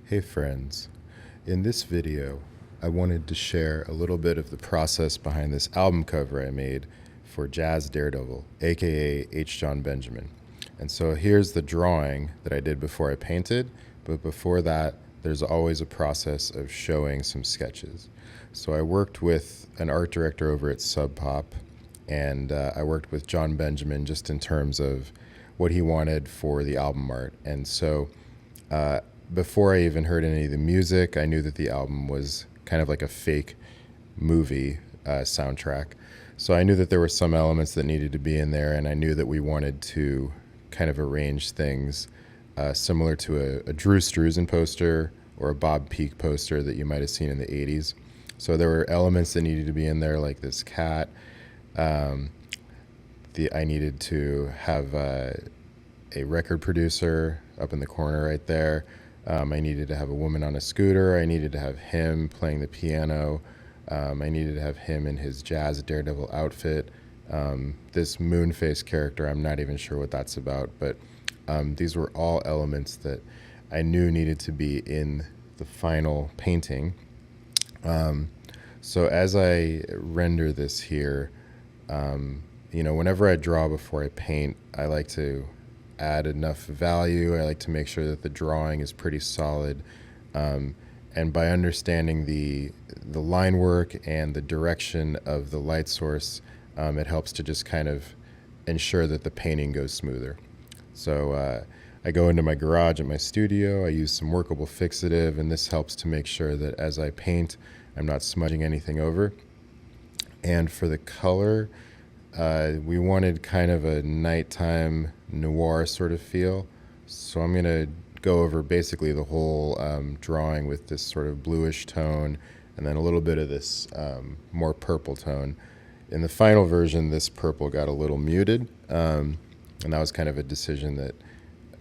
Hey friends, in this video I wanted to share a little bit of the process behind this album cover I made for Jazz Daredevil, aka Jon Benjamin. And so here's the drawing that I did before I painted, but before that there's always a process of showing some sketches. So I worked with an art director over at Subpop, and I worked with Jon Benjamin just in terms of what he wanted for the album art. And so uh, before I even heard any of the music, I knew that the album was kind of like a fake movie soundtrack. So I knew that there were some elements that needed to be in there, and I knew that we wanted to kind of arrange things similar to a Drew Struzan poster or a Bob Peak poster that you might have seen in the 80s. So there were elements that needed to be in there, like this cat. Um, I needed to have a record producer up in the corner right there. I needed to have a woman on a scooter. I needed to have him playing the piano. I needed to have him in his Jazz Daredevil outfit. This moon-faced character, I'm not even sure what that's about, but these were all elements that I knew needed to be in the final painting. So as I render this here, whenever I draw before I paint, I like to add enough value. I like to make sure that the drawing is pretty solid. And by understanding the line work and the direction of the light source, it helps to just kind of ensure that the painting goes smoother. So I go into my garage at my studio, I use some workable fixative, and this helps to make sure that as I paint, I'm not smudging anything over. And for the color, we wanted kind of a nighttime noir sort of feel. So I'm going to go over basically the whole drawing with this sort of bluish tone and then a little bit of this more purple tone. In the final version, this purple got a little muted, and that was kind of a decision that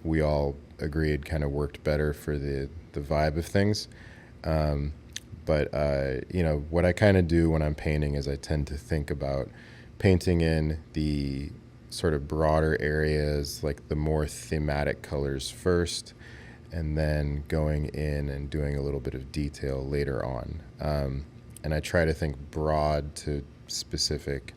we all agreed kind of worked better for the vibe of things. But what I kind of do when I'm painting is I tend to think about painting in the sort of broader areas, like the more thematic colors first, and then going in and doing a little bit of detail later on. And I try to think broad to specific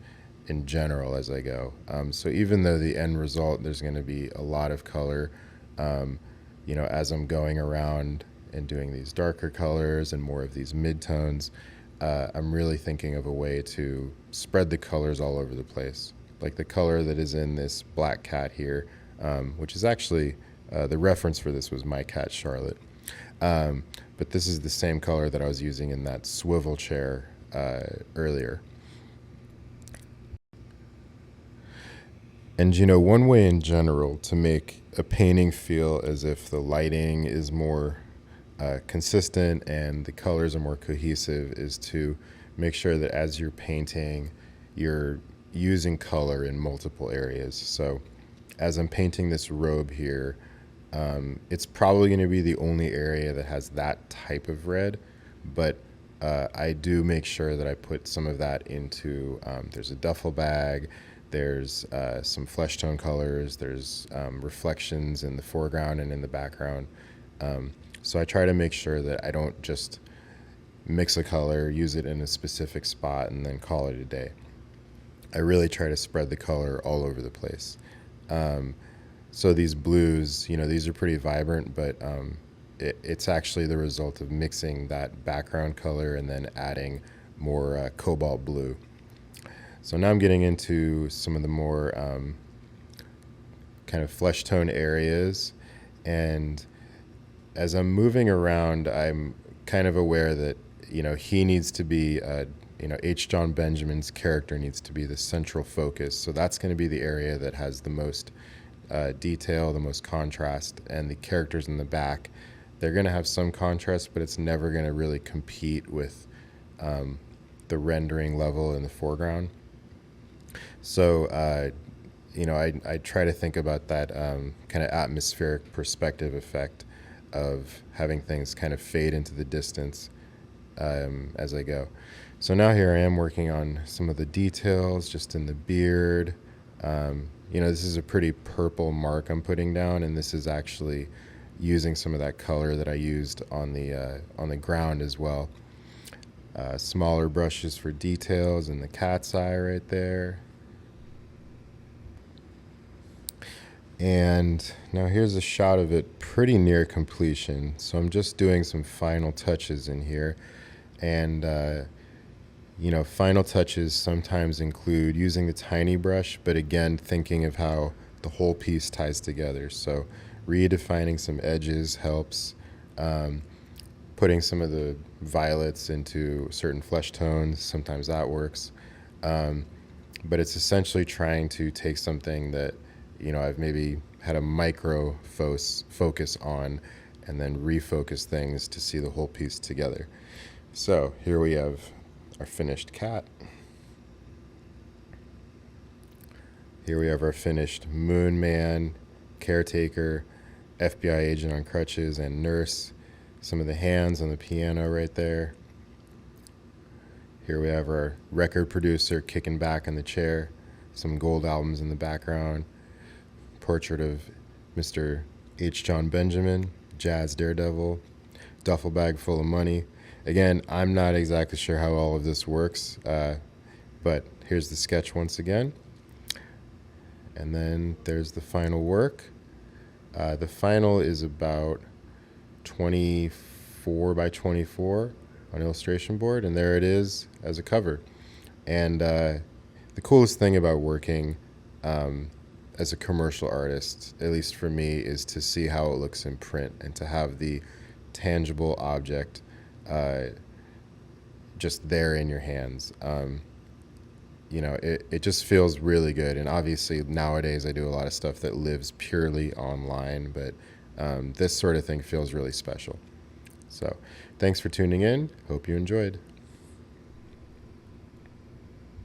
in general as I go. So even though the end result, there's going to be a lot of color, as I'm going around and doing these darker colors and more of these midtones, I'm really thinking of a way to spread the colors all over the place. Like the color that is in this black cat here, which is actually, the reference for this was my cat Charlotte. But this is the same color that I was using in that swivel chair earlier. And one way in general to make a painting feel as if the lighting is more consistent and the colors are more cohesive is to make sure that as you're painting, you're using color in multiple areas. So as I'm painting this robe here, it's probably going to be the only area that has that type of red, but I do make sure that I put some of that into, there's a duffel bag, there's some flesh tone colors, there's reflections in the foreground and in the background. So I try to make sure that I don't just mix a color, use it in a specific spot, and then call it a day. I really try to spread the color all over the place. So these blues, these are pretty vibrant, but it's actually the result of mixing that background color and then adding more cobalt blue. So now I'm getting into some of the more kind of flesh tone areas, and as I'm moving around, I'm kind of aware that, he needs to be, Jon Benjamin's character needs to be the central focus. So that's going to be the area that has the most detail, the most contrast, and the characters in the back, they're going to have some contrast, but it's never going to really compete with the rendering level in the foreground. So, I try to think about that kind of atmospheric perspective effect of having things kind of fade into the distance as I go. So now here I am working on some of the details just in the beard. This is a pretty purple mark I'm putting down, and this is actually using some of that color that I used on the ground as well. Smaller brushes for details and the cat's eye right there. And now here's a shot of it pretty near completion. So I'm just doing some final touches in here. And, final touches sometimes include using the tiny brush, but again, thinking of how the whole piece ties together. So redefining some edges helps. Putting some of the violets into certain flesh tones, sometimes that works. But it's essentially trying to take something that, I've maybe had a micro focus on and then refocus things to see the whole piece together. So here we have our finished cat. Here we have our finished Moon Man, caretaker, FBI agent on crutches, and nurse. Some of the hands on the piano right there. Here we have our record producer kicking back in the chair. Some gold albums in the background. Portrait of Mr. Jon Benjamin, Jazz Daredevil, duffel bag full of money. Again, I'm not exactly sure how all of this works, but here's the sketch once again. And then there's the final work. The final is about 24 by 24 on illustration board, and there it is as a cover. And the coolest thing about working as a commercial artist, at least for me, is to see how it looks in print and to have the tangible object just there in your hands. It just feels really good. And obviously nowadays I do a lot of stuff that lives purely online, but this sort of thing feels really special. So thanks for tuning in. Hope you enjoyed.